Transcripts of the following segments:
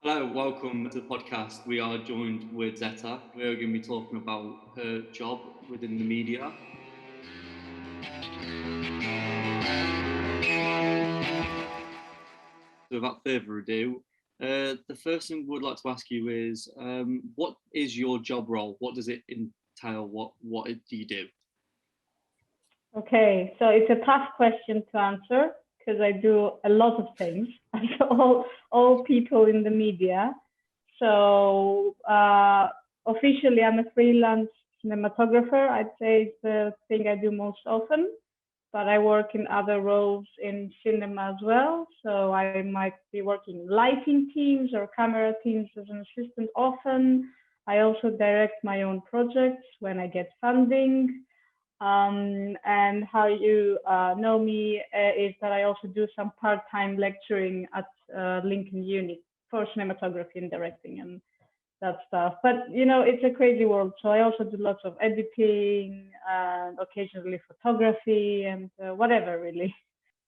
Hello, welcome to the podcast. We are joined with Zeta. We're going to be talking about her job within the media. So without further ado, the first thing we'd like to ask you is, what is your job role? What does it entail? What do you do? Okay, so it's a tough question to answer because I do a lot of things, as all people in the media. So officially, I'm a freelance cinematographer. I'd say it's the thing I do most often, but I work in other roles in cinema as well. So I might be working in lighting teams or camera teams as an assistant often. I also direct my own projects when I get funding. And how you know me is that I also do some part-time lecturing at Lincoln Uni for cinematography and directing and that stuff. But it's a crazy world. So I also do lots of editing and occasionally photography and whatever really.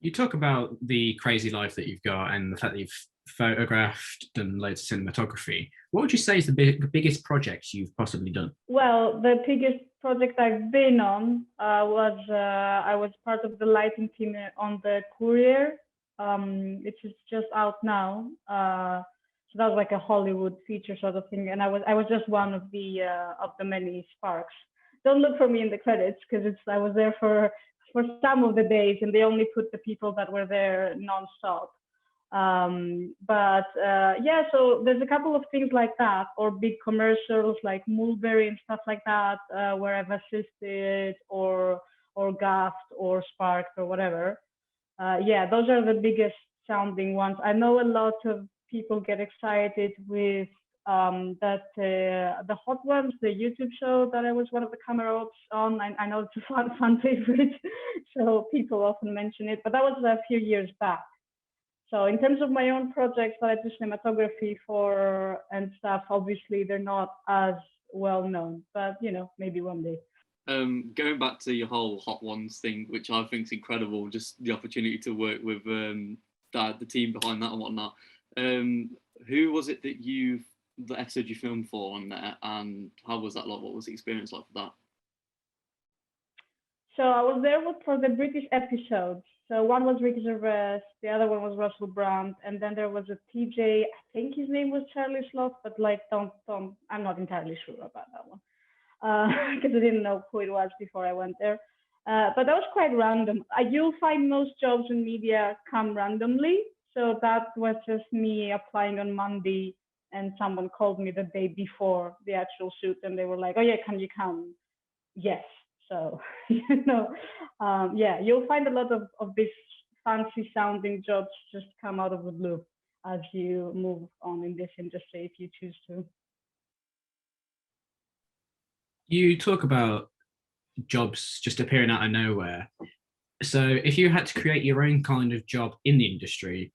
You talk about the crazy life that you've got and the fact that you've photographed, done loads of cinematography. What would you say is the biggest project you've possibly done? Well, the biggest project I've been on was I was part of the lighting team on the Courier, which is just out now. So that was like a Hollywood feature sort of thing, and I was just one of the many sparks. Don't look for me in the credits because I was there for some of the days, and they only put the people that were there nonstop. But yeah, so there's a couple of things like that, or big commercials like Mulberry and stuff like that, where I've assisted or gaffed or sparked or whatever. Yeah, those are the biggest sounding ones. I know a lot of people get excited with the Hot Ones, the YouTube show that I was one of the camera ops on. I know it's a fun favorite, so people often mention it, but that was a few years back. So in terms of my own projects that I do cinematography for and stuff, obviously they're not as well known, but maybe one day. Going back to your whole Hot Ones thing, which I think is incredible, just the opportunity to work with the team behind that and whatnot. Who was it the episode you filmed for on there, and how was that like? What was the experience like for that? So I was there for the British episodes. So one was Ricky Gervais, the other one was Russell Brand, and then there was a TJ. I think his name was Charlie Sloth, but like don't. I'm not entirely sure about that one because I didn't know who it was before I went there. But that was quite random. You'll find most jobs in media come randomly. So that was just me applying on Monday, and someone called me the day before the actual shoot, and they were like, "Oh yeah, can you come?" Yes. So, yeah, you'll find a lot of these fancy sounding jobs just come out of the blue as you move on in this industry if you choose to. You talk about jobs just appearing out of nowhere. So if you had to create your own kind of job in the industry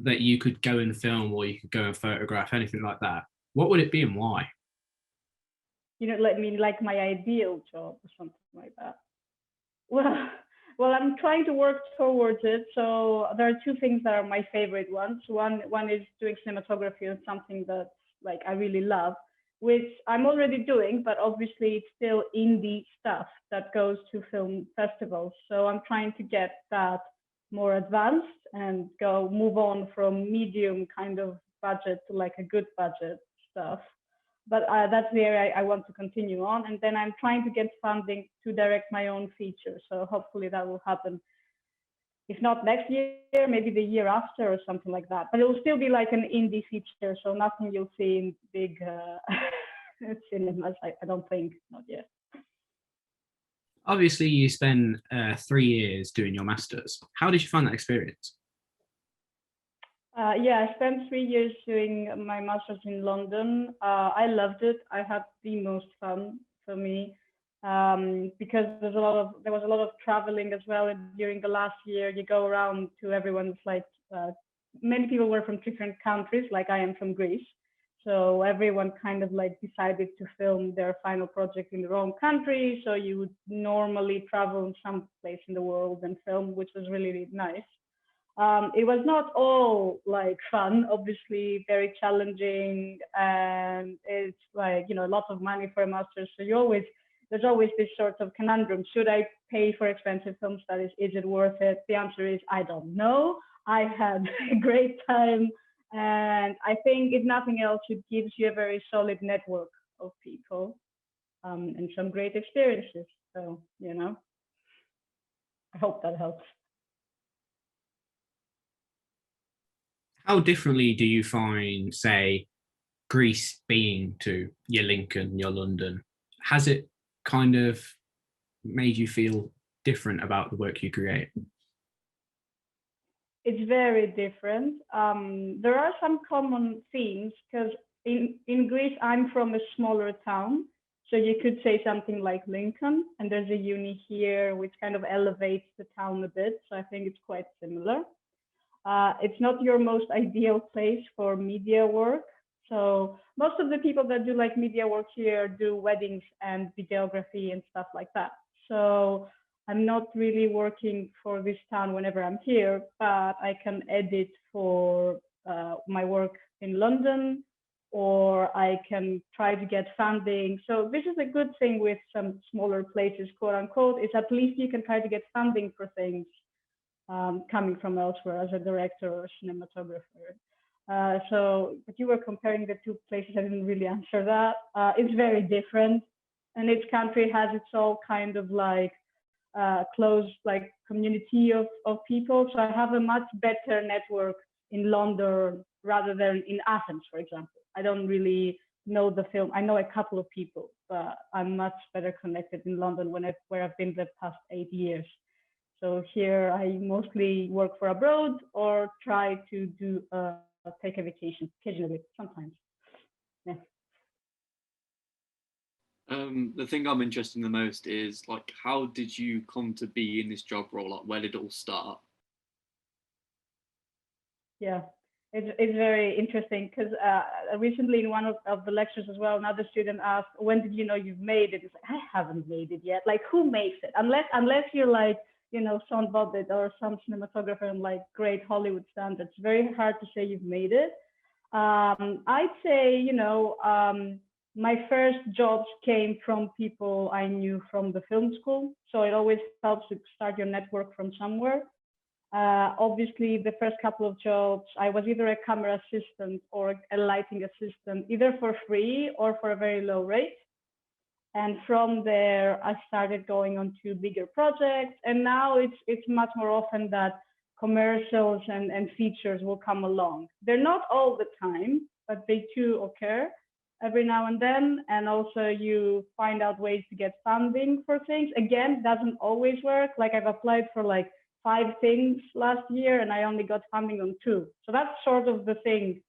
that you could go and film or you could go and photograph, anything like that, what would it be and why? Like my ideal job or something like that. Well, well, I'm trying to work towards it. So there are two things that are my favorite ones. One is doing cinematography and something that like I really love, which I'm already doing, but obviously it's still indie stuff that goes to film festivals. So I'm trying to get that more advanced and move on from medium kind of budget to like a good budget stuff. But that's the area I want to continue on. And then I'm trying to get funding to direct my own feature. So hopefully that will happen. If not next year, maybe the year after or something like that. But it will still be like an indie feature. So nothing you'll see in big cinemas, I don't think, not yet. Obviously, you spent 3 years doing your masters. How did you find that experience? Yeah, I spent 3 years doing my master's in London. I loved it. I had the most fun for me because there was a lot of traveling as well during the last year. You go around to everyone's like many people were from different countries, like I am from Greece. So everyone kind of like decided to film their final project in their own country. So you would normally travel in some place in the world and film, which was really, really nice. It was not all like fun, obviously very challenging, and it's like, you know, a lot of money for a master's. So there's always this sort of conundrum. Should I pay for expensive film studies? Is it worth it? The answer is, I don't know. I had a great time. And I think if nothing else, it gives you a very solid network of people, and some great experiences. So, you know, I hope that helps. How differently do you find, say, Greece being to your Lincoln, your London? Has it kind of made you feel different about the work you create? It's very different. There are some common themes because in Greece, I'm from a smaller town. So you could say something like Lincoln, and there's a uni here which kind of elevates the town a bit. So I think it's quite similar. It's not your most ideal place for media work. So most of the people that do like media work here do weddings and videography and stuff like that. So I'm not really working for this town whenever I'm here, but I can edit for my work in London, or I can try to get funding. So this is a good thing with some smaller places, quote unquote, is at least you can try to get funding for things coming from elsewhere as a director or cinematographer. But you were comparing the two places. I didn't really answer that. It's very different, and each country has its own kind of like close like community of people. So I have a much better network in London rather than in Athens, for example. I don't really know the film. I know a couple of people, but I'm much better connected in London where I've been the past 8 years. So here I mostly work for abroad or try to do take a vacation occasionally, sometimes. Yeah. The thing I'm interested in the most is like, how did you come to be in this job role? Like, where did it all start? Yeah, it's very interesting because recently in one of the lectures as well, another student asked, "When did you know you've made it?" It's like, I haven't made it yet. Like, who makes it? Unless you're like, you know, Sean Bobbitt or some cinematographer in like great Hollywood standards, it's very hard to say you've made it. I'd say, you know, my first jobs came from people I knew from the film school. So it always helps to start your network from somewhere. Obviously, the first couple of jobs, I was either a camera assistant or a lighting assistant, either for free or for a very low rate. And from there, I started going on to bigger projects. And now it's much more often that commercials and features will come along. They're not all the time, but they do occur every now and then. And also you find out ways to get funding for things. Again, doesn't always work. Like I've applied for like 5 things last year and I only got funding on 2. So that's sort of the thing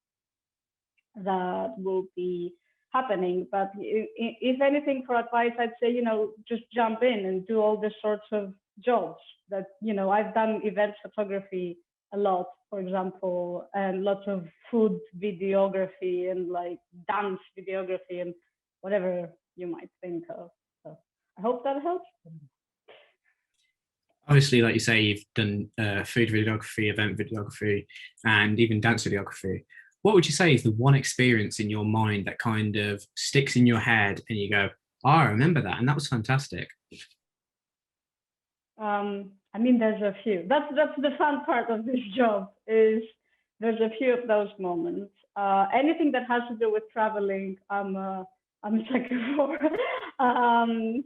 that will be happening. But if anything, for advice, I'd say, you know, just jump in and do all the sorts of jobs that, you know, I've done event photography a lot, for example, and lots of food videography and like dance videography and whatever you might think of. So I hope that helps. Obviously, like you say, you've done food videography, event videography, and even dance videography. What would you say is the one experience in your mind that kind of sticks in your head and you go, oh, I remember that, and that was fantastic? I mean, there's a few. That's the fun part of this job is there's a few of those moments. Anything that has to do with traveling, I'm a sucker for.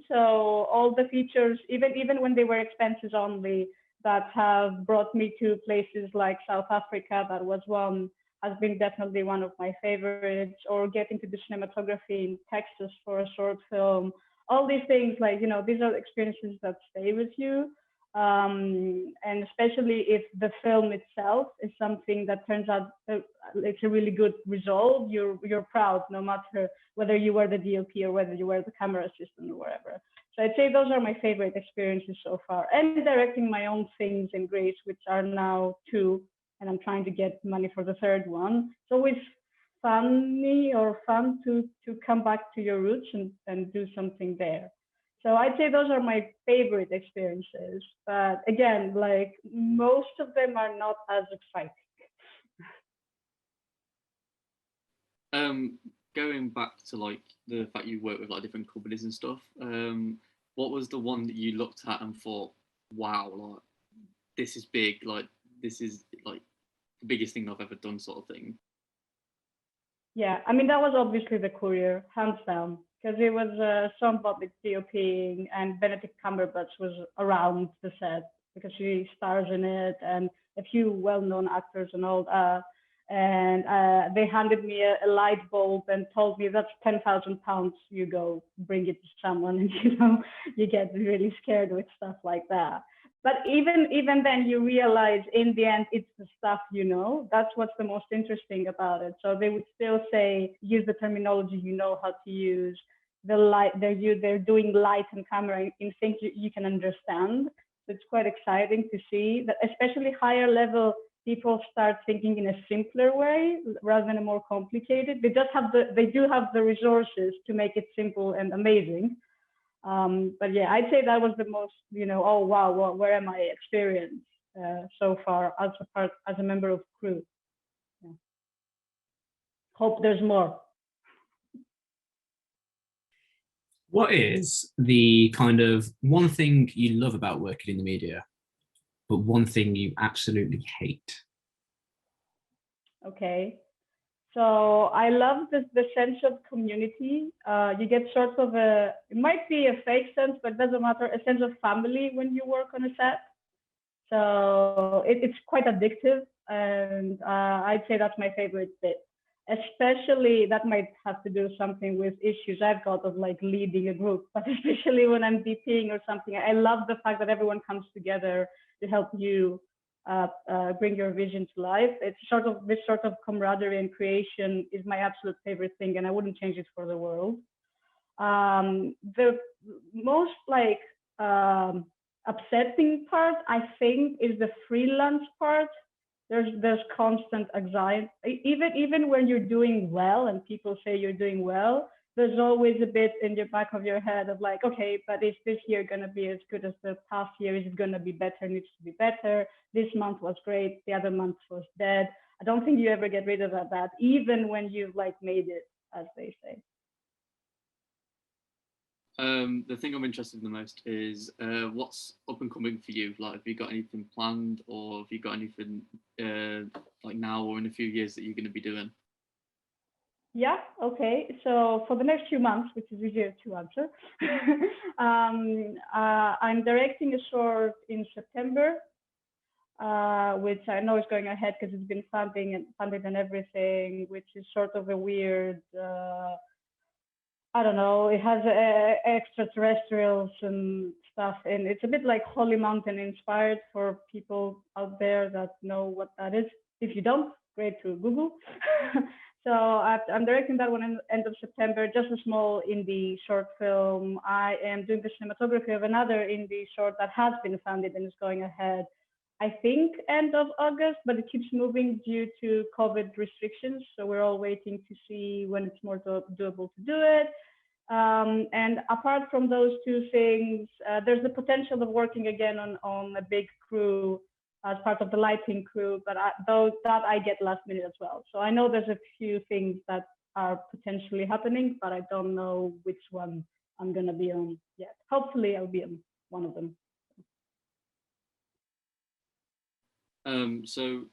So all the features, even when they were expenses only, that have brought me to places like South Africa, that was one, has been definitely one of my favorites, or getting to do cinematography in Texas for a short film. All these things, like, you know, these are experiences that stay with you. And especially if the film itself is something that turns out it's a really good result, you're proud, no matter whether you were the DOP or whether you were the camera assistant or whatever. So I'd say those are my favorite experiences so far. And directing my own things in Greece, which are now 2, and I'm trying to get money for the 3rd one. It's always fun to come back to your roots and do something there. So I'd say those are my favorite experiences. But again, like most of them are not as exciting. Going back to like the fact you work with like different companies and stuff, what was the one that you looked at and thought, wow, like this is big, like this is like the biggest thing I've ever done, sort of thing? Yeah, I mean, that was obviously the Courier, hands down, because it was Sean Bobbitt DOPing and Benedict Cumberbatch was around the set because she stars in it and a few well-known actors and all that. And they handed me a light bulb and told me that's £10,000. You go bring it to someone, and you get really scared with stuff like that. But even then, you realize in the end it's the stuff you know. That's what's the most interesting about it. So they would still say use the terminology you know how to use. The light they're doing light and camera in things you can understand. So it's quite exciting to see that, especially higher level people start thinking in a simpler way rather than a more complicated. They do have the resources to make it simple and amazing. But yeah, I'd say that was the most, oh wow, where am I experience so far as a member of crew. Yeah. Hope there's more. What is the kind of one thing you love about working in the media, but one thing you absolutely hate? Okay. So I love the sense of community. You get sort of it might be a fake sense, but it doesn't matter, a sense of family when you work on a set. So it's quite addictive. And I'd say that's my favorite bit. Especially that might have to do something with issues I've got of like leading a group, but especially when I'm DPing or something, I love the fact that everyone comes together to help you bring your vision to life. It's this sort of camaraderie and creation is my absolute favorite thing, and I wouldn't change it for the world. The most upsetting part, I think, is the freelance part. There's constant anxiety. Even when you're doing well and people say you're doing well, there's always a bit in the back of your head of like, okay, but is this year going to be as good as the past year? Is it going to be better? Needs to be better. This month was great. The other month was dead. I don't think you ever get rid of that, even when you've like made it, as they say. The thing I'm interested in the most is what's up and coming for you. Like, have you got anything planned, or have you got anything like now or in a few years that you're going to be doing? Yeah, okay. So for the next few months, which is easier to answer, I'm directing a short in September, which I know is going ahead because it's been funded and everything, which is sort of a weird, I don't know, it has extraterrestrials and stuff, and it's a bit like Holy Mountain inspired for people out there that know what that is. If you don't, great to Google. So I'm directing that one in the end of September, just a small indie short film. I am doing the cinematography of another indie short that has been funded and is going ahead, I think, end of August, but it keeps moving due to COVID restrictions. So we're all waiting to see when it's more doable to do it. And apart from those two things, there's the potential of working again on a big crew as part of the lighting crew, but that I get last minute as well. So I know there's a few things that are potentially happening, but I don't know which one I'm going to be on yet. Hopefully I'll be on one of them. So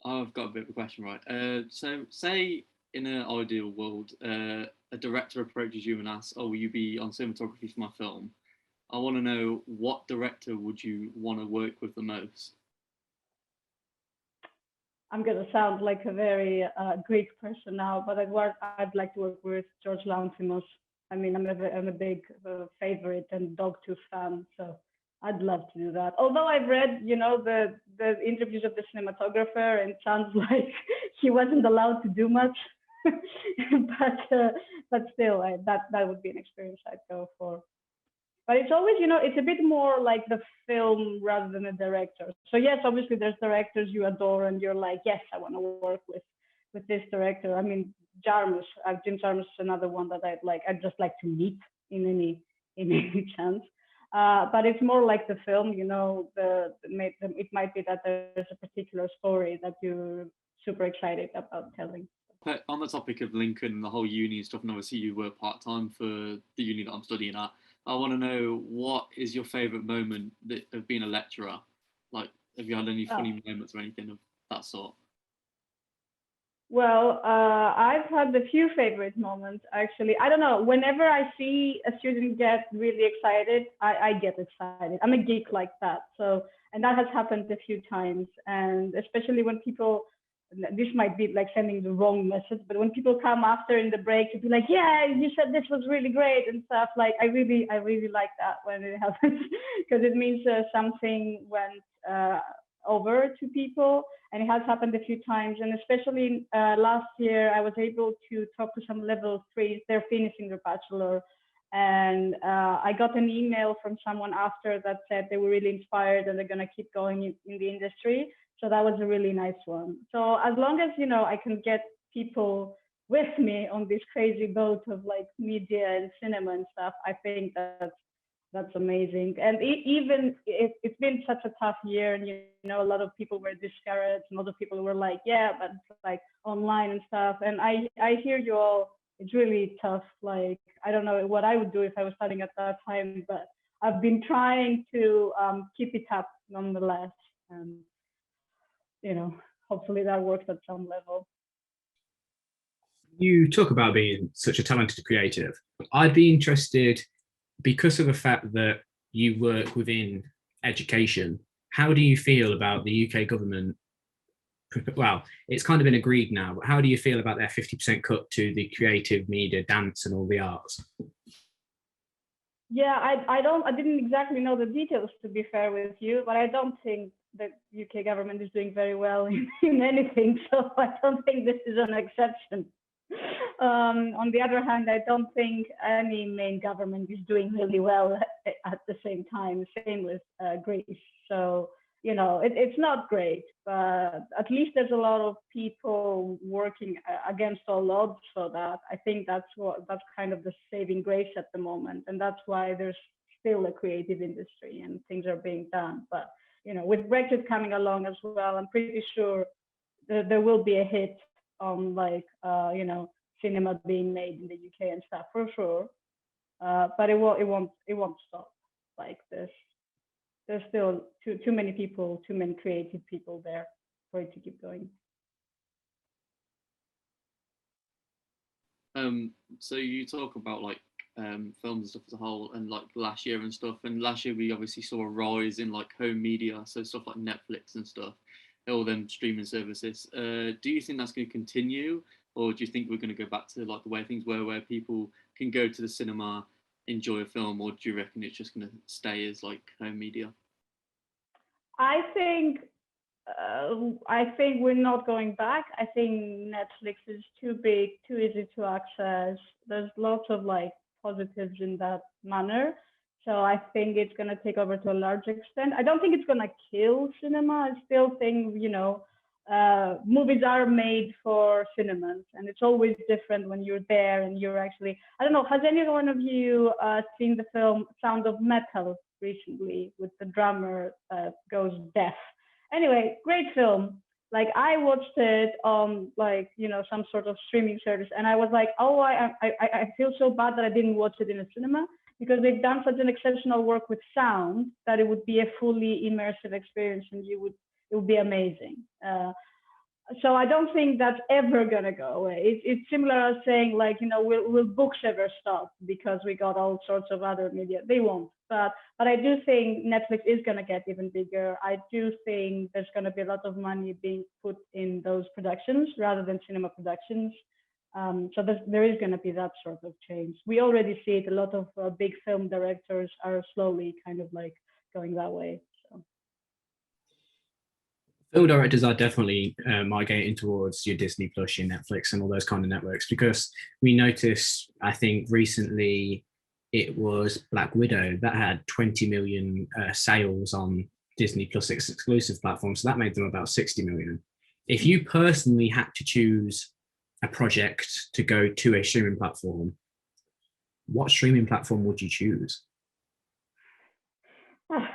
I've got a bit of a question, right? So say in an ideal world, a director approaches you and asks, oh, will you be on cinematography for my film? I want to know, what director would you want to work with the most? I'm going to sound like a very Greek person now, but I'd like to work with George Lanthimos. I mean, I'm a big favorite and Dogtooth fan, so I'd love to do that. Although I've read, the interviews of the cinematographer, and it sounds like he wasn't allowed to do much. but still, that would be an experience I'd go for. But it's always, it's a bit more like the film rather than a director. So yes, obviously there's directors you adore and you're like, yes, I want to work with this director. I mean, Jim Jarmusch is another one that I'd just like to meet in in any chance. But it's more like the film, it might be that there's a particular story that you're super excited about telling. But on the topic of Lincoln and the whole uni and stuff, and obviously you work part-time for the uni that I'm studying at, I want to know, what is your favourite moment of being a lecturer? Like, have you had any funny moments or anything of that sort? Well, I've had a few favorite moments, actually. I don't know. Whenever I see a student get really excited, I get excited. I'm a geek like that. So, and that has happened a few times. And especially when people, this might be like sending the wrong message, but when people come after in the break to be like, yeah, you said this was really great and stuff, like I really like that when it happens, because it means something went over to people. And it has happened a few times. And especially last year, I was able to talk to some level 3s. They're finishing their bachelor. And I got an email from someone after that said they were really inspired and they're going to keep going in the industry. So that was a really nice one. So as long as, I can get people with me on this crazy boat of like media and cinema and stuff, I think that's amazing. And even if it's been such a tough year, and a lot of people were discouraged, and a lot of people were like, yeah, but it's like online and stuff. And I hear you all. It's really tough. Like, I don't know what I would do if I was studying at that time, but I've been trying to keep it up nonetheless. And hopefully that works at some level. You talk about being such a talented creative. I'd be interested, because of the fact that you work within education, how do you feel about the UK government? Well, it's kind of been agreed now, but how do you feel about their 50% cut to the creative media, dance, and all the arts? Yeah, I didn't exactly know the details, to be fair with you, but I don't think the UK government is doing very well in anything, so I don't think this is an exception. On the other hand, I don't think any main government is doing really well at the same time. Same with Greece. So, it's not great, but at least there's a lot of people working against all odds. So that I think that's kind of the saving grace at the moment, and that's why there's still a creative industry and things are being done. But with Brexit coming along as well, I'm pretty sure there will be a hit on cinema being made in the UK and stuff for sure. But it won't stop like this. There's still too many people, too many creative people there for it to keep going. So you talk about like films and stuff as a whole, and like last year and stuff. And last year we obviously saw a rise in like home media, so stuff like Netflix and stuff, all them streaming services. Do you think that's going to continue, or do you think we're going to go back to like the way things were, where people can go to the cinema, enjoy a film, or do you reckon it's just going to stay as like home media? I think we're not going back. I think Netflix is too big, too easy to access. There's lots of like positives in that manner. So I think it's going to take over to a large extent. I don't think it's going to kill cinema. I still think, movies are made for cinemas, and it's always different when you're there and you're actually, I don't know, has any one of you seen the film Sound of Metal recently with the drummer that goes deaf? Anyway, great film. Like, I watched it on some sort of streaming service, and I was like, oh, I feel so bad that I didn't watch it in a cinema, because they've done such an exceptional work with sound that it would be a fully immersive experience, and it would be amazing. So I don't think that's ever gonna go away. It's similar as saying will books ever stop because we got all sorts of other media? They won't. But I do think Netflix is gonna get even bigger. I do think there's gonna be a lot of money being put in those productions rather than cinema productions. So there is going to be that sort of change. We already see it. A lot of big film directors are slowly kind of like going that way. So. Film directors are definitely migrating towards your Disney Plus, your Netflix, and all those kind of networks, because we noticed, I think recently, it was Black Widow that had 20 million sales on Disney Plus exclusive platforms. So that made them about 60 million. If you personally had to choose a project to go to a streaming platform, what streaming platform would you choose? I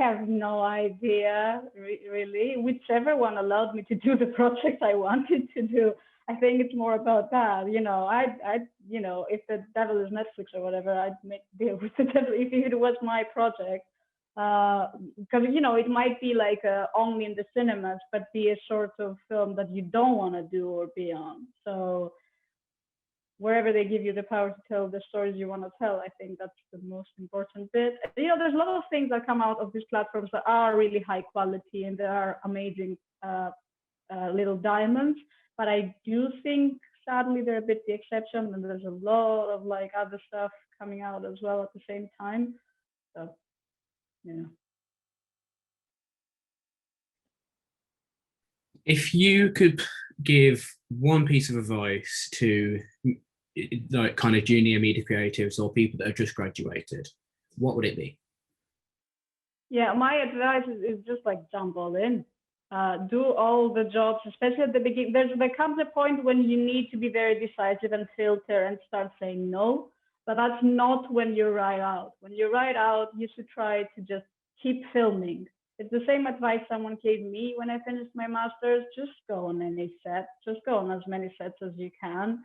have no idea, really. Whichever one allowed me to do the project I wanted to do. I think it's more about that. If the devil is Netflix or whatever, I'd make deal with the devil if it was my project. Because it might be like only in the cinemas, but be a sort of film that you don't want to do or be on. So wherever they give you the power to tell the stories you want to tell, I think that's the most important bit. There's a lot of things that come out of these platforms that are really high quality and they are amazing little diamonds. But I do think, sadly, they're a bit the exception, and there's a lot of like other stuff coming out as well at the same time. So, yeah. If you could give one piece of advice to like kind of junior media creatives or people that have just graduated, what would it be? Yeah, my advice is just like jump all in. Do all the jobs, especially at the beginning. There comes a point when you need to be very decisive and filter and start saying no. But that's not when you write out. When you write out, you should try to just keep filming. It's the same advice someone gave me when I finished my master's. Just go on any set. Just go on as many sets as you can.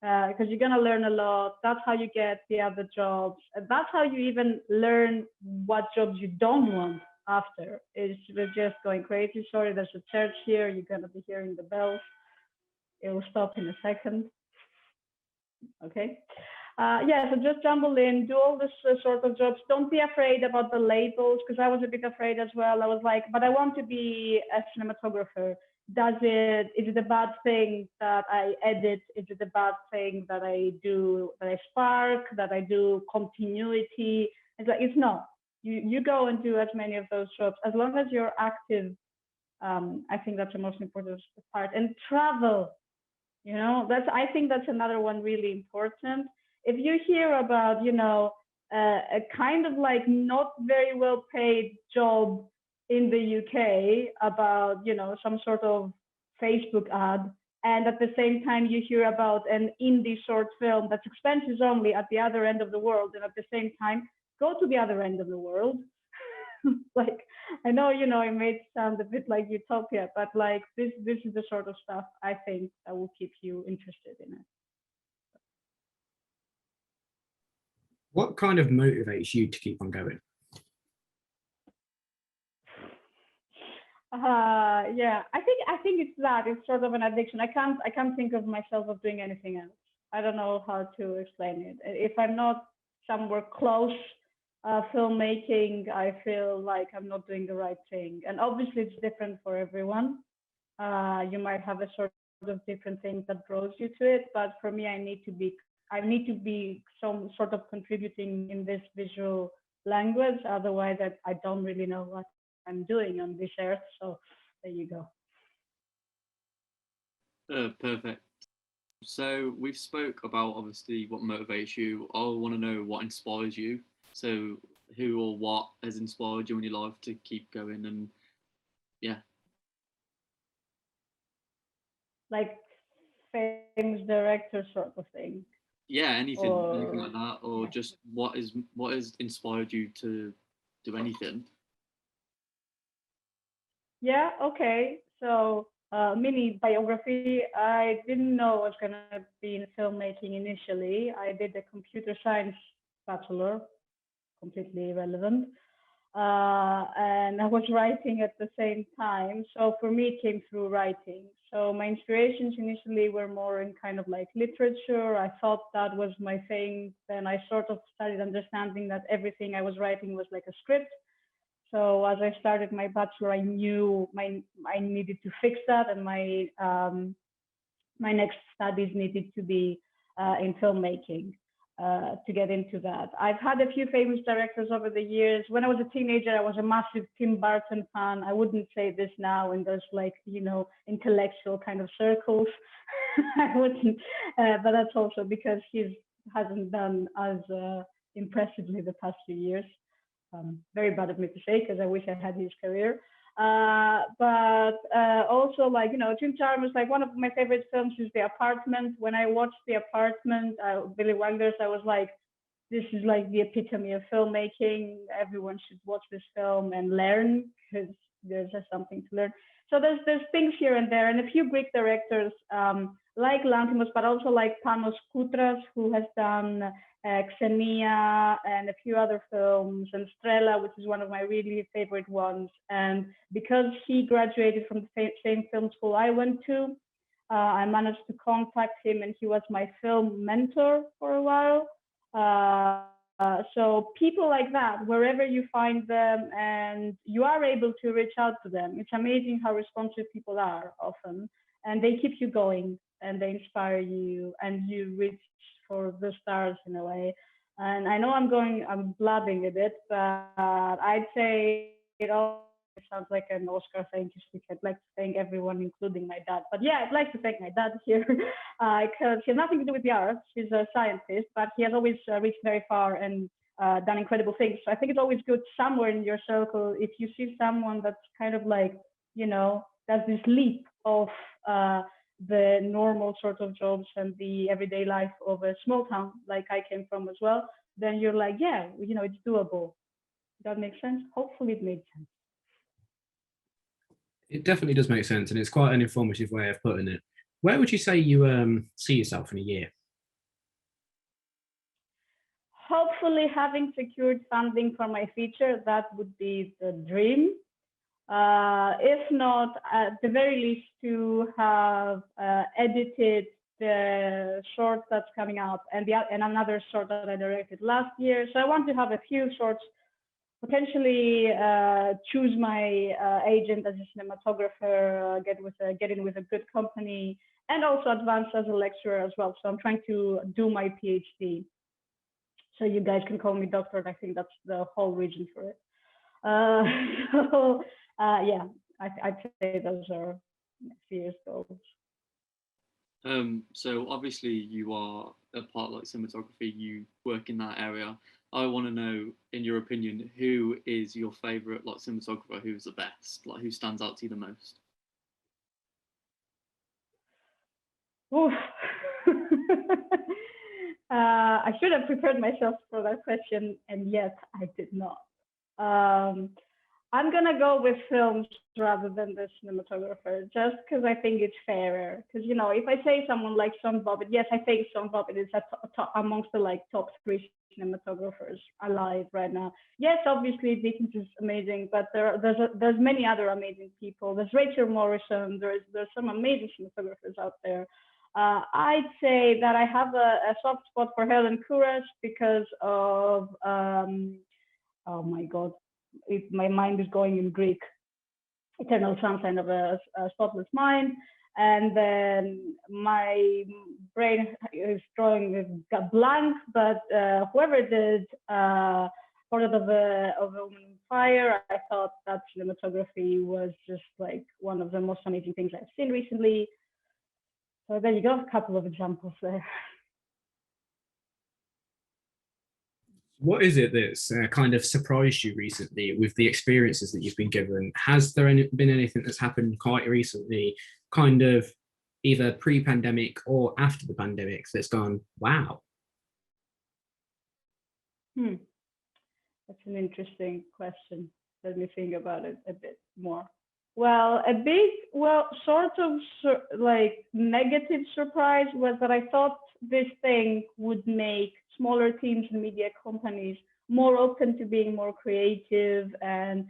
Because you're going to learn a lot. That's how you get the other jobs. And that's how you even learn what jobs you don't want after. We're just going crazy. Sorry, there's a church here. You're going to be hearing the bells. It will stop in a second. Okay. So just jumble in, do all this sort of jobs. Don't be afraid about the labels, because I was a bit afraid as well. I was like, but I want to be a cinematographer. Is it a bad thing that I edit? Is it a bad thing that I spark, that I do continuity? It's like, it's not. You go and do as many of those jobs. As long as you're active, I think that's the most important part. And travel, I think that's another one really important. If you hear about, a kind of like not very well paid job in the UK about, some sort of Facebook ad, and at the same time you hear about an indie short film that's expenses only at the other end of the world, and at the same time, go to the other end of the world. Like, I know, it may sound a bit like utopia, but like this is the sort of stuff I think that will keep you interested in it. What kind of motivates you to keep on going? I think it's that. It's sort of an addiction. I can't think of myself of doing anything else. I don't know how to explain it. If I'm not somewhere close filmmaking, I feel like I'm not doing the right thing. And obviously it's different for everyone. You might have a sort of different thing that draws you to it, but for me, I need to be some sort of contributing in this visual language. Otherwise, I don't really know what I'm doing on this earth. So there you go. Perfect. So we've spoke about obviously what motivates you. I want to know what inspires you. So who or what has inspired you in your life to keep going? And yeah, like famous director sort of thing. Yeah, anything like that, or just what has inspired you to do anything? Yeah, okay. So mini biography. I didn't know I was gonna be in filmmaking initially. I did a computer science bachelor, completely irrelevant. And I was writing at the same time. So for me, it came through writing. So my inspirations initially were more in kind of like literature. I thought that was my thing. Then I sort of started understanding that everything I was writing was like a script. So as I started my bachelor, I knew I needed to fix that, and my next studies needed to be in filmmaking to get into that. I've had a few famous directors over the years. When I was a teenager, I was a massive Tim Burton fan. I wouldn't say this now in those like, intellectual kind of circles. I wouldn't, but that's also because he hasn't done as impressively the past few years. Very bad of me to say because I wish I had his career. But also, like, Jim Jarmusch, like one of my favorite films is The Apartment. When I watched The Apartment, Billy Wilder's, I was like, this is like the epitome of filmmaking. Everyone should watch this film and learn, because there's just something to learn. So there's things here and there, and a few Greek directors like Lanthimos, but also like Panos Koutras, who has done Xenia and a few other films, and Strela, which is one of my really favorite ones. And because he graduated from the same film school I went to, I managed to contact him, and he was my film mentor for a while. So people like that, wherever you find them and you are able to reach out to them, it's amazing how responsive people are often, and they keep you going and they inspire you, and you reach for the stars in a way. And I know I'm blabbing a bit, but I'd say it all sounds like an Oscar thank you speech. I'd like to thank everyone, including my dad. But yeah, I'd like to thank my dad here, because he has nothing to do with the arts. He's a scientist, but he has always reached very far and done incredible things. So I think it's always good somewhere in your circle, if you see someone that's kind of like, does this leap of the normal sort of jobs and the everyday life of a small town like I came from as well, then you're like, yeah, it's doable. Does that make sense? Hopefully it made sense. It definitely does make sense, and it's quite an informative way of putting it. Where would you say you see yourself in a year? Hopefully having secured funding for my feature, that would be the dream. If not, at the very least, to have edited the short that's coming up, and another short that I directed last year. So I want to have a few shorts, potentially choose my agent as a cinematographer, get in with a good company, and also advance as a lecturer as well. So I'm trying to do my PhD. So you guys can call me doctor. I think that's the whole reason for it. Yeah, I'd say those are serious goals. So obviously you are a part like cinematography, you work in that area. I want to know, in your opinion, who is your favorite like cinematographer? Who's the best? Like, who stands out to you the most? I should have prepared myself for that question, and yet I did not. I'm gonna go with films rather than the cinematographer, just because I think it's fairer. Because if I say someone like Sean Bobbitt, yes, I think Sean Bobbitt is amongst the top 3 cinematographers alive right now. Yes, obviously Dickens is amazing, but there's many other amazing people. There's Rachel Morrison. There's some amazing cinematographers out there. I'd say that I have a soft spot for Helen Kuras because of oh my God. My mind is going in Greek. Eternal Sunshine of a Spotless Mind, and then my brain is drawing got blank. But whoever did Portrait of a Woman on Fire, I thought that cinematography was just like one of the most amazing things I've seen recently. So there you go, a couple of examples there. What is it that's kind of surprised you recently with the experiences that you've been given? Has there been anything that's happened quite recently, kind of either pre-pandemic or after the pandemic, that's gone, wow? That's an interesting question. Let me think about it a bit more. Well, sort of like negative surprise was that I thought this thing would make smaller teams and media companies more open to being more creative and,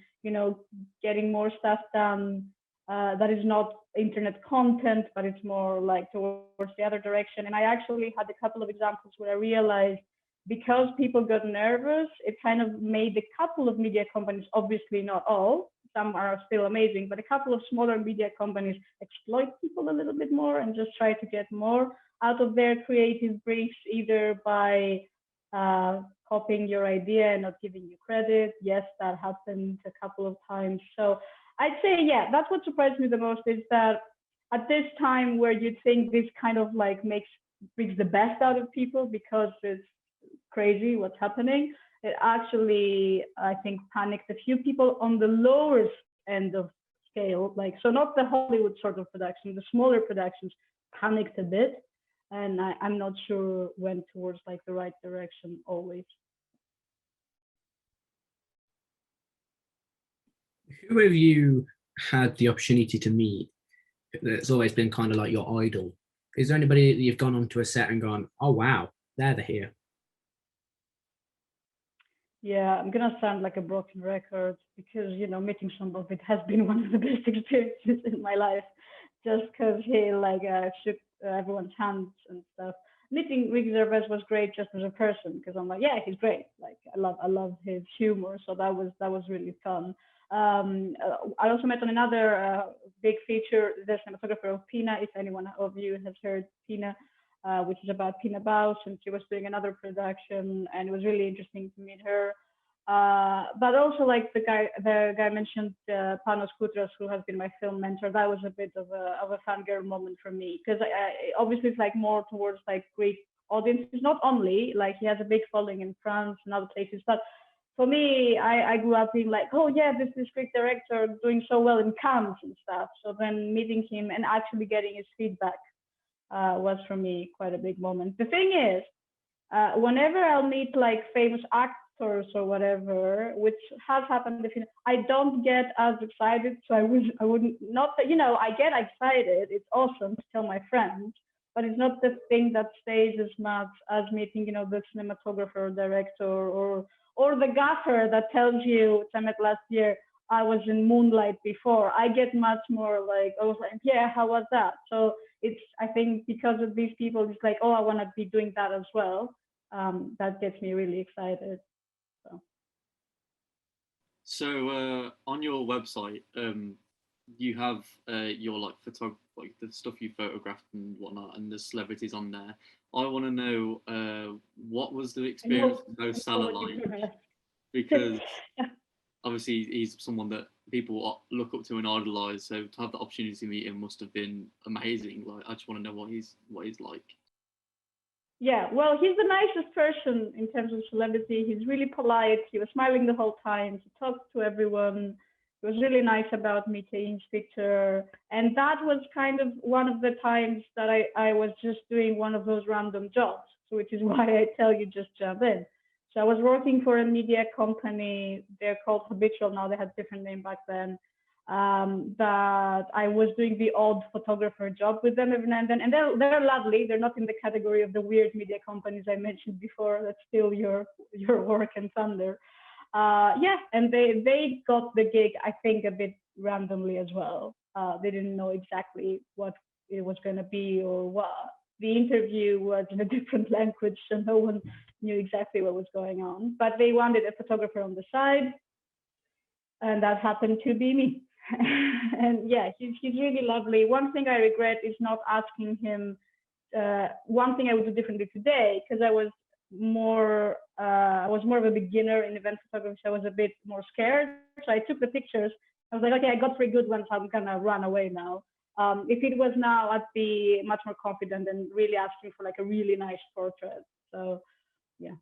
getting more stuff done that is not internet content, but it's more like towards the other direction. And I actually had a couple of examples where I realized, because people got nervous, it kind of made a couple of media companies, obviously not all, some are still amazing, but a couple of smaller media companies exploit people a little bit more and just try to get more out of their creative briefs, either by copying your idea and not giving you credit. Yes, that happened a couple of times. So I'd say, yeah, that's what surprised me the most, is that at this time where you'd think this kind of like brings the best out of people because it's crazy what's happening, it actually, I think, panicked a few people on the lowest end of scale. Like, so not the Hollywood sort of production, the smaller productions panicked a bit. and I'm not sure went towards like the right direction always. Who have you had the opportunity to meet that's always been kind of like your idol? Is there anybody that you've gone onto a set and gone, oh wow, they're the here? Yeah, I'm gonna sound like a broken record because meeting Sean Buffett has been one of the best experiences in my life, just because he like shook everyone's hands and stuff. Meeting Ricky Gervais was great just as a person because I'm like, yeah, he's great. Like I love his humor, so that was really fun. I also met on another big feature, the cinematographer of Pina. If anyone of you has heard Pina, which is about Pina Bausch, and she was doing another production, and it was really interesting to meet her. But also, like the guy mentioned, Panos Koutras, who has been my film mentor. That was a bit of a fangirl moment for me because obviously it's like more towards like Greek audiences, not only like he has a big following in France and other places, but for me, I grew up being like, oh yeah, this is Greek director doing so well in Cannes and stuff. So then meeting him and actually getting his feedback was for me quite a big moment. The thing is, whenever I'll meet like famous actors or whatever, which has happened, I don't get as excited. So I wouldn't not that I get excited. It's awesome to tell my friends, but it's not the thing that stays as much as meeting the cinematographer or director or the gaffer that tells you, which I met last year, I was in Moonlight before. I get much more like, I was like, yeah, how was that? So it's, I think because of these people, it's like, oh, I want to be doing that as well. That gets me really excited. So on your website, you have your like like the stuff you photographed and whatnot, and the celebrities on there. I want to know what was the experience with Mo Salah like, because obviously he's someone that people look up to and idolize. So to have the opportunity to meet him must have been amazing. Like, I just want to know what he's like. Yeah, well, he's the nicest person in terms of celebrity. He's really polite. He was smiling the whole time. He talked to everyone. He was really nice about me taking his picture. And that was kind of one of the times that I was just doing one of those random jobs, so which is why I tell you just jump in. So I was working for a media company. They're called Habitual now. They had a different name back then. That I was doing the odd photographer job with them every now and then. And they're lovely. They're not in the category of the weird media companies I mentioned before that steal your work and thunder. Yeah, and they got the gig, I think, a bit randomly as well. They didn't know exactly what it was going to be or what. The interview was in a different language, so no one knew exactly what was going on. But they wanted a photographer on the side, and that happened to be me. And yeah, he's really lovely. One thing I regret is not asking him. One thing I would do differently today, because I was more of a beginner in event photography. So I was a bit more scared. So I took the pictures. I was like, okay, I got 3 good ones. I'm gonna run away now. If it was now, I'd be much more confident and really asking for like a really nice portrait. So yeah.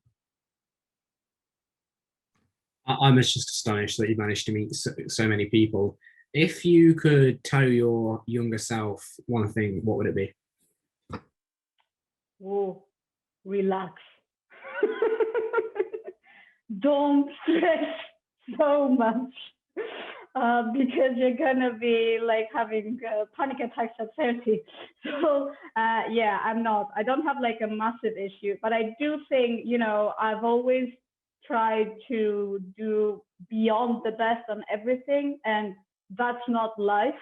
I'm just astonished that you managed to meet so many people. If you could tell your younger self one thing, what would it be? Whoa, relax. Don't stress so much because you're gonna be like having panic attacks at 30. So yeah, I don't have like a massive issue, but I do think I've always tried to do beyond the best on everything, and that's not life.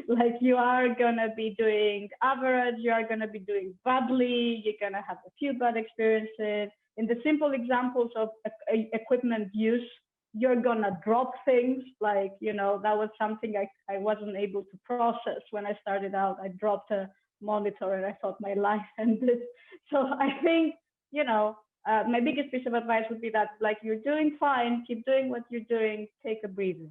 Like you are gonna be doing average, you are gonna be doing badly, you're gonna have a few bad experiences. In the simple examples of equipment use, you're gonna drop things. Like that was something I wasn't able to process when I started out. I dropped a monitor and I thought my life ended. So I think my biggest piece of advice would be that like you're doing fine, keep doing what you're doing, take a breather.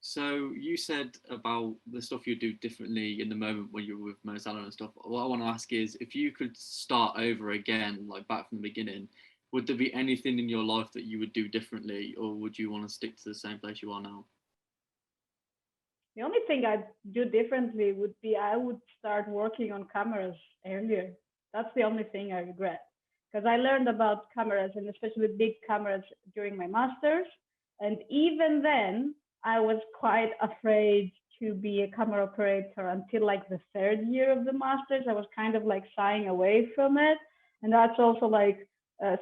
So you said about the stuff you do differently in the moment when you're with Mo Salah and stuff. What I want to ask is, if you could start over again, like back from the beginning, would there be anything in your life that you would do differently, or would you want to stick to the same place you are now? The only thing I'd do differently would be I would start working on cameras earlier. That's the only thing I regret. Because I learned about cameras, and especially big cameras, during my master's. And even then, I was quite afraid to be a camera operator until like the third year of the master's. I was kind of like shying away from it. And that's also like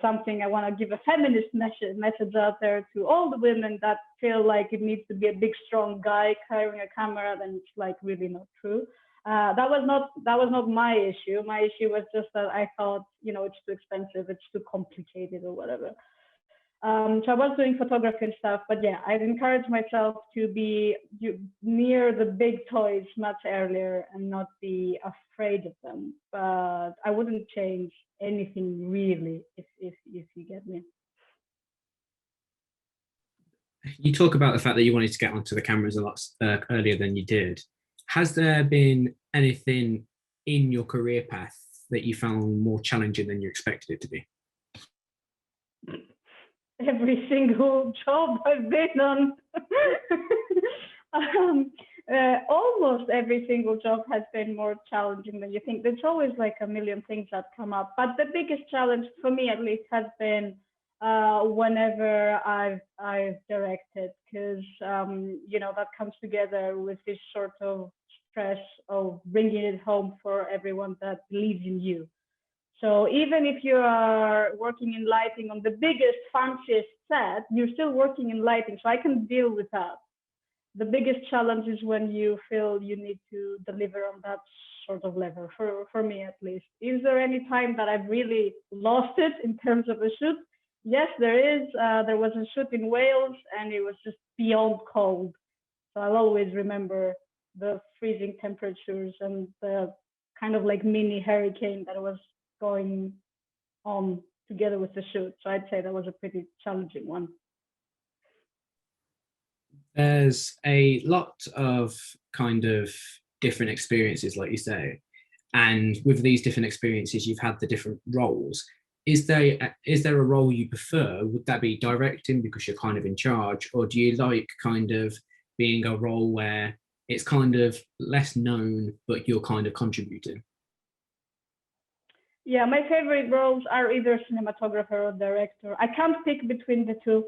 something I want to give a feminist message out there to all the women that feel like it needs to be a big, strong guy carrying a camera. Then it's like really not true. That was not my issue. My issue was just that I thought, it's too expensive, it's too complicated, or whatever. So I was doing photography and stuff, but yeah, I'd encourage myself to be near the big toys much earlier and not be afraid of them. But I wouldn't change anything really, if you get me. You talk about the fact that you wanted to get onto the cameras a lot earlier than you did. Has there been anything in your career path that you found more challenging than you expected it to be? Every single job I've been on. Almost every single job has been more challenging than you think. There's always like a million things that come up, but the biggest challenge for me, at least, has been whenever I've directed, because that comes together with this sort of stress of bringing it home for everyone that believes in you. So even if you are working in lighting on the biggest, fanciest set, you're still working in lighting. So I can deal with that. The biggest challenge is when you feel you need to deliver on that sort of level, for me at least. Is there any time that I've really lost it in terms of a shoot? Yes, there is. There was a shoot in Wales, and it was just beyond cold. So I'll always remember the freezing temperatures and the kind of like mini hurricane that was going on together with the shoot. So I'd say that was a pretty challenging one. There's a lot of kind of different experiences, like you say, and with these different experiences, you've had the different roles. Is there a role you prefer? Would that be directing because you're kind of in charge, or do you like kind of being a role where it's kind of less known, but you're kind of contributing? Yeah, my favorite roles are either cinematographer or director. I can't pick between the two.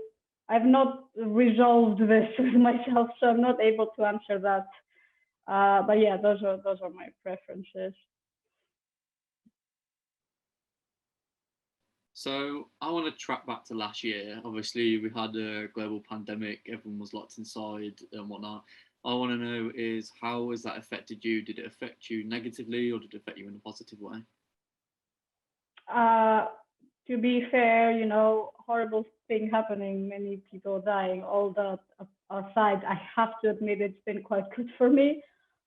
I've not resolved this with myself, so I'm not able to answer that. But yeah, those are my preferences. So I want to track back to last year. Obviously, we had a global pandemic. Everyone was locked inside and whatnot. I want to know is how has that affected you? Did it affect you negatively, or did it affect you in a positive way? To be fair, horrible thing happening, many people dying, all that aside, I have to admit it's been quite good for me,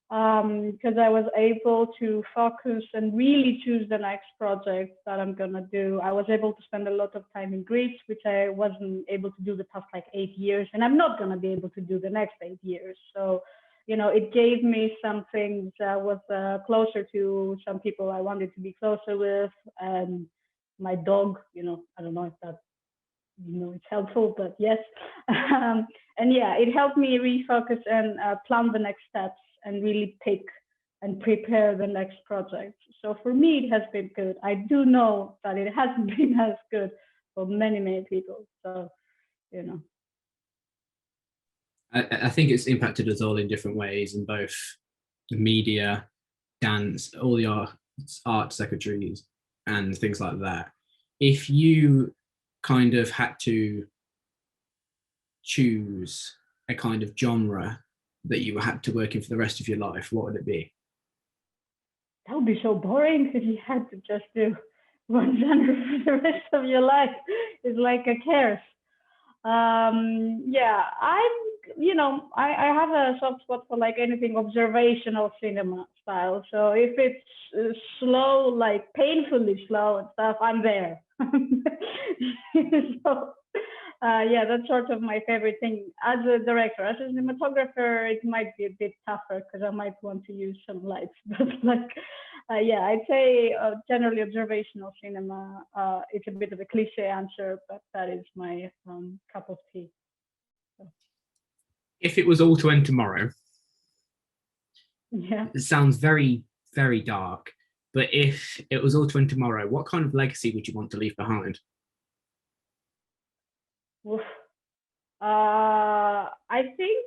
because I was able to focus and really choose the next project that I'm gonna do. I was able to spend a lot of time in Greece, which I wasn't able to do the past like 8 years, and I'm not gonna be able to do the next 8 years. So, it gave me some things. I was closer to some people I wanted to be closer with, and my dog. I don't know if that it's helpful, but yes. And yeah, it helped me refocus and plan the next steps and really pick and prepare the next project. So for me, it has been good. I do know that it hasn't been as good for many, many people. So, I think it's impacted us all in different ways in both media, dance, all the art secretaries and things like that. If you kind of had to choose a kind of genre that you had to work in for the rest of your life, what would it be? That would be so boring if you had to just do one genre for the rest of your life. It's like a curse. Yeah, I have a soft spot for like anything observational cinema style. So if it's slow, like painfully slow and stuff, I'm there. So yeah, that's sort of my favorite thing. As a director, as a cinematographer, it might be a bit tougher because I might want to use some lights. But like, yeah, I'd say generally observational cinema. It's a bit of a cliche answer, but that is my cup of tea. So. If it was all to end tomorrow, Yeah. It sounds very, very dark. But if it was all to end tomorrow, what kind of legacy would you want to leave behind? Oof. I think,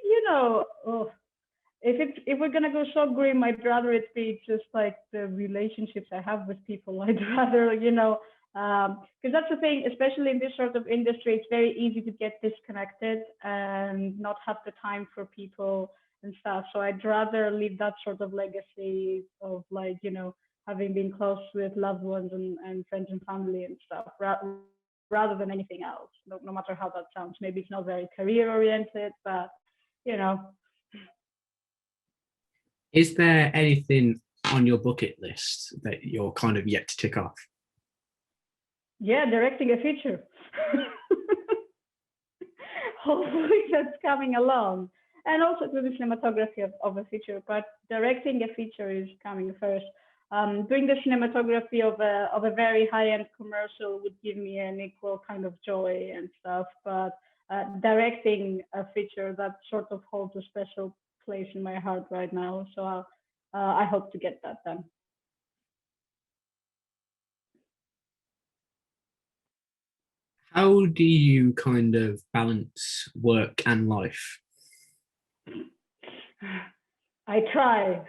if we're gonna go so grim, I'd rather it be just like the relationships I have with people. I'd rather, because that's the thing, especially in this sort of industry, it's very easy to get disconnected and not have the time for people and stuff. So I'd rather leave that sort of legacy of like, having been close with loved ones and friends and family and stuff, rather than anything else, no matter how that sounds. Maybe it's not very career oriented, but, you know, Is there anything on your bucket list that you're kind of yet to tick off? yeah, directing a feature. Hopefully that's coming along. And also to the cinematography of a feature, but directing a feature is coming first. Doing the cinematography of a very high-end commercial would give me an equal kind of joy and stuff, but directing a feature, that sort of holds a special place in my heart right now. So I hope to get that done. How do you kind of balance work and life? I try.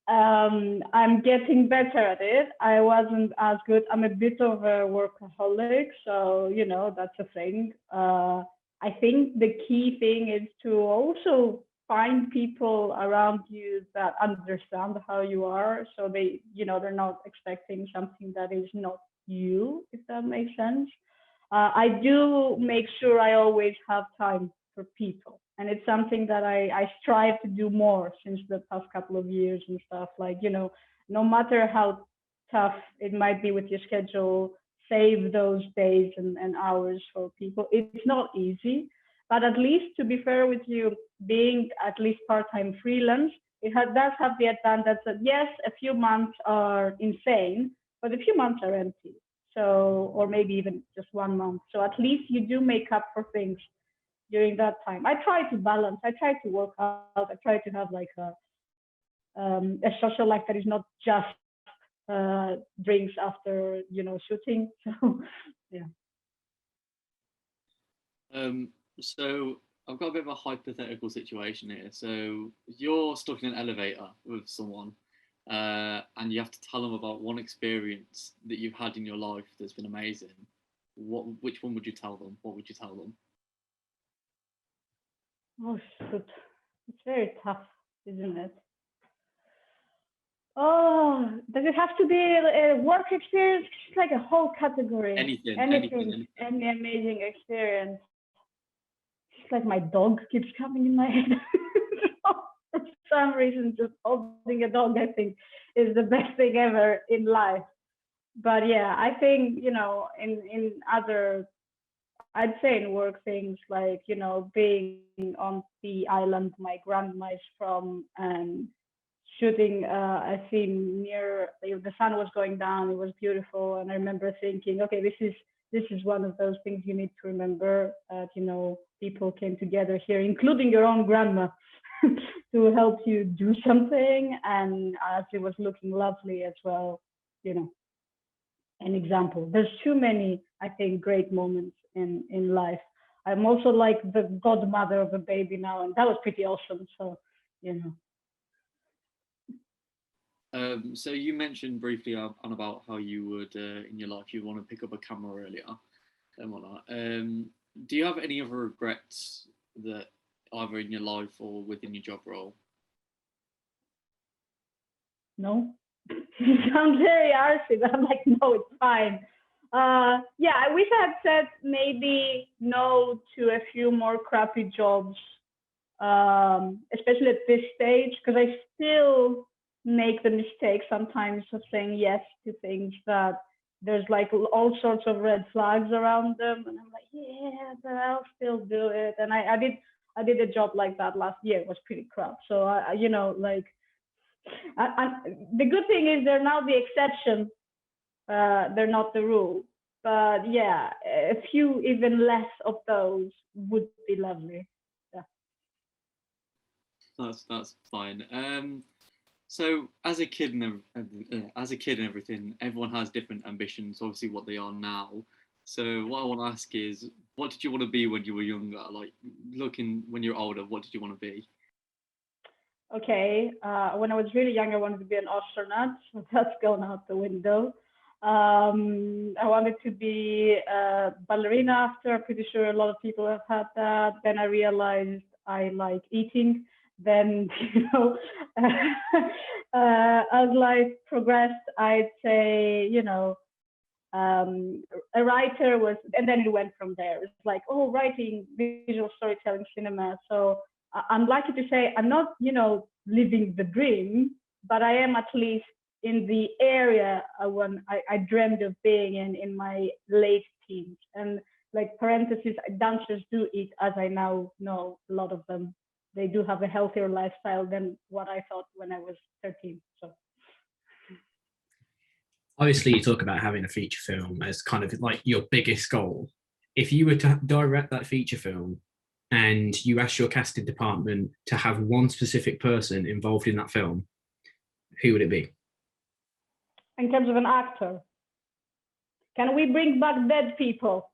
I'm getting better at it. I wasn't as good. I'm a bit of a workaholic, so that's a thing. I think the key thing is to also find people around you that understand how you are, so they're not expecting something that is not you, if that makes sense. I do make sure I always have time for people. And it's something that I strive to do more since the past couple of years and stuff. Like, no matter how tough it might be with your schedule, save those days and hours for people. It's not easy, but at least, to be fair with you, being at least part-time freelance, does have the advantage that yes, a few months are insane, but a few months are empty. So, or maybe even just 1 month. So at least you do make up for things during that time. I try to balance. I try to work out. I try to have like a social life that is not just drinks after shooting. So yeah. So I've got a bit of a hypothetical situation here. So you're stuck in an elevator with someone, and you have to tell them about one experience that you've had in your life that's been amazing. Which one would you tell them? What would you tell them? Oh shoot, it's very tough, isn't it? Oh, does it have to be a work experience? It's like a whole category. Anything. Any amazing experience. It's like my dog keeps coming in my head. For some reason, just holding a dog, I think, is the best thing ever in life. But yeah, I think, in other, I'd say in work things like, being on the island my grandma is from and shooting a scene near the sun was going down. It was beautiful, and I remember thinking, okay, this is one of those things you need to remember. That people came together here, including your own grandma, to help you do something, and as it was looking lovely as well, an example. There's too many, I think, great moments in life. I'm also like the godmother of a baby now, and that was pretty awesome. So, So you mentioned briefly on about how you would, in your life, you want to pick up a camera earlier and whatnot. Do you have any other regrets that either in your life or within your job role? No. Sounds very arsy, but I'm like, no, it's fine. Yeah, I wish I had said maybe no to a few more crappy jobs, especially at this stage, because I still make the mistake sometimes of saying yes to things that there's like all sorts of red flags around them, and I'm like, yeah, but I'll still do it. And I did a job like that last year. It was pretty crap. So the good thing is they're now the exception. They're not the rule. But yeah, a few even less of those would be lovely. Yeah. That's fine. So as a kid and everything, everyone has different ambitions. Obviously, what they are now. So what I want to ask is, what did you want to be when you were younger? Like looking when you're older, what did you want to be? Okay, when I was really young, I wanted to be an astronaut, so that's gone out the window. I wanted to be a ballerina after. I'm pretty sure a lot of people have had that. Then I realized I like eating. Then, as life progressed, I'd say, a writer was, and then it went from there. It's like, oh, writing, visual storytelling, cinema. So I'm lucky to say I'm not, living the dream, but I am at least in the area when I dreamed of being in my late teens. And like parentheses, dancers do eat, as I now know, a lot of them. They do have a healthier lifestyle than what I thought when I was 13. So Obviously, you talk about having a feature film as kind of like your biggest goal. If you were to direct that feature film and you asked your casting department to have one specific person involved in that film, who would it be? in terms of an actor, can we bring back dead people?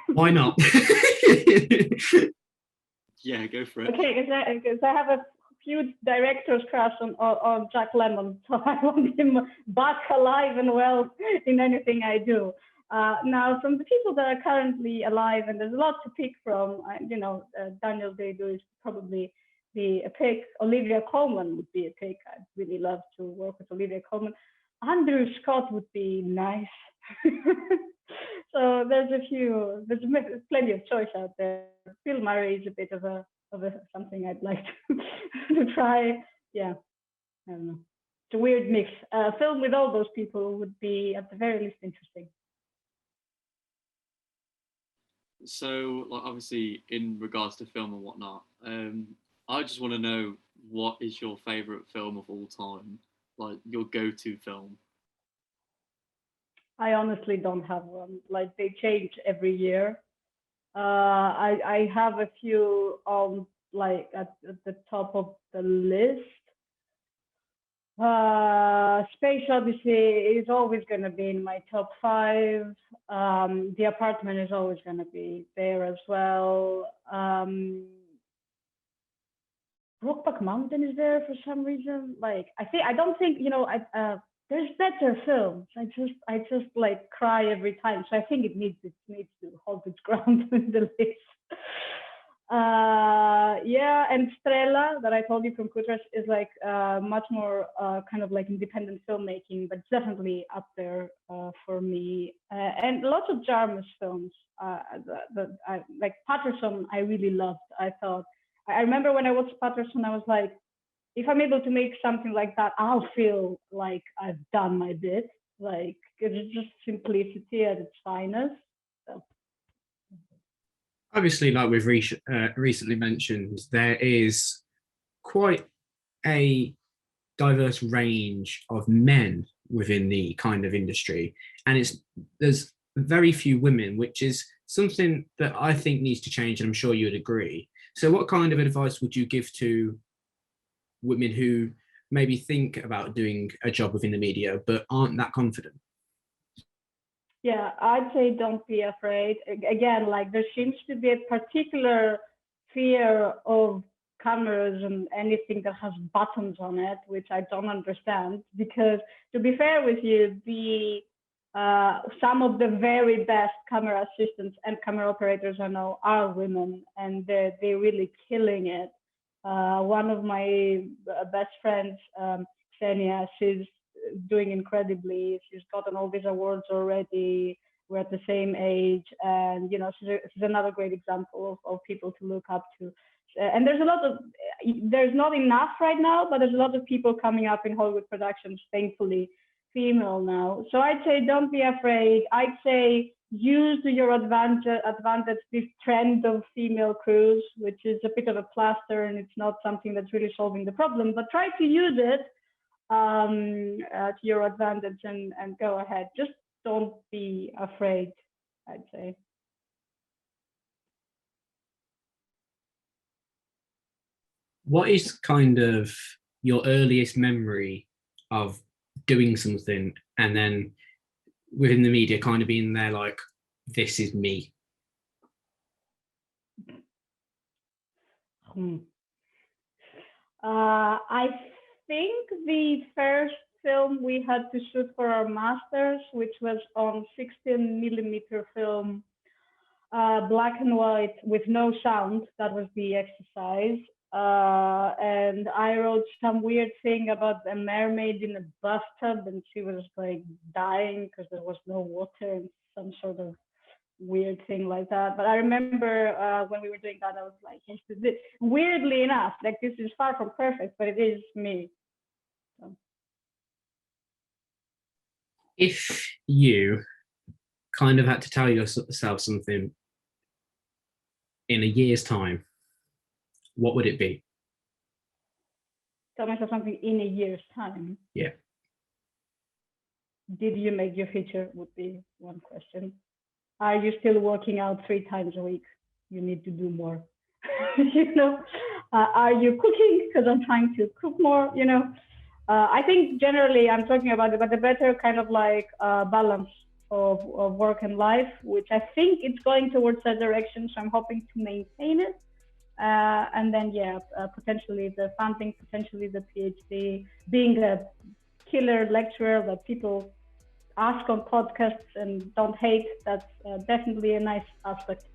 Why not? Yeah, go for it. Okay, because I have a huge director's crush on Jack Lemmon, so I want him back alive and well in anything I do. Now, from the people that are currently alive, and there's a lot to pick from, Daniel Day-Lewis is probably a pick. Olivia Colman would be a pick. I'd really love to work with Olivia Colman. Andrew Scott would be nice. So there's plenty of choice out there. Bill Murray is a bit of a something I'd like to try. Yeah, I don't know. It's a weird mix. A film with all those people would be at the very least interesting. So, like, obviously, in regards to film and whatnot, I just want to know, what is your favorite film of all time? Like your go-to film? I honestly don't have one. Like they change every year. I have a few like at the top of the list. Space Odyssey is always going to be in my top 5. The Apartment is always going to be there as well. Brokeback Mountain is there for some reason. Like I don't think there's better films. I just like cry every time. So I think it needs to hold its ground in the list. Yeah, and Strela that I told you from Kutras is like much more kind of like independent filmmaking, but definitely up there for me. And lots of Jarmus films like Patterson. I really loved. I remember when I watched Patterson, I was like, if I'm able to make something like that, I'll feel like I've done my bit. Like it's just simplicity at its finest. So. Obviously, like we've recently mentioned, there is quite a diverse range of men within the kind of industry, and there's very few women, which is something that I think needs to change, and I'm sure you would agree. So what kind of advice would you give to women who maybe think about doing a job within the media but aren't that confident? Yeah, I'd say don't be afraid. Again, like there seems to be a particular fear of cameras and anything that has buttons on it, which I don't understand. Because to be fair with you, some of the very best camera assistants and camera operators I know are women, and they're really killing it. One of my best friends, Xenia, she's doing incredibly. She's gotten all these awards already. We're at the same age, and she's another great example of people to look up to. And there's not enough right now, but there's a lot of people coming up in Hollywood productions, thankfully, female now. So I'd say don't be afraid. I'd say use to your advantage this trend of female crews, which is a bit of a plaster and it's not something that's really solving the problem, but try to use it to your advantage and go ahead. Just don't be afraid, I'd say. what is kind of your earliest memory of doing something and then within the media kind of being there like, this is me? I think the first film we had to shoot for our masters, which was on 16mm film, black and white with no sound. That was the exercise. And I wrote some weird thing about a mermaid in a bathtub, and she was like dying because there was no water, and some sort of weird thing like that. But I remember when we were doing that, I was like, yes, weirdly enough, like this is far from perfect, but it is me. So. If you kind of had to tell yourself something in a year's time, what would it be? Tell myself something in a year's time. Yeah. Did you make your feature? Would be one question. Are you still working out 3 times a week? You need to do more. You know, are you cooking? Because I'm trying to cook more. You know, I think generally I'm talking about the better kind of like balance of work and life, which I think it's going towards that direction. So I'm hoping to maintain it. And then, yeah, potentially the funding, potentially the PhD, being a killer lecturer that people ask on podcasts and don't hate. That's definitely a nice aspect.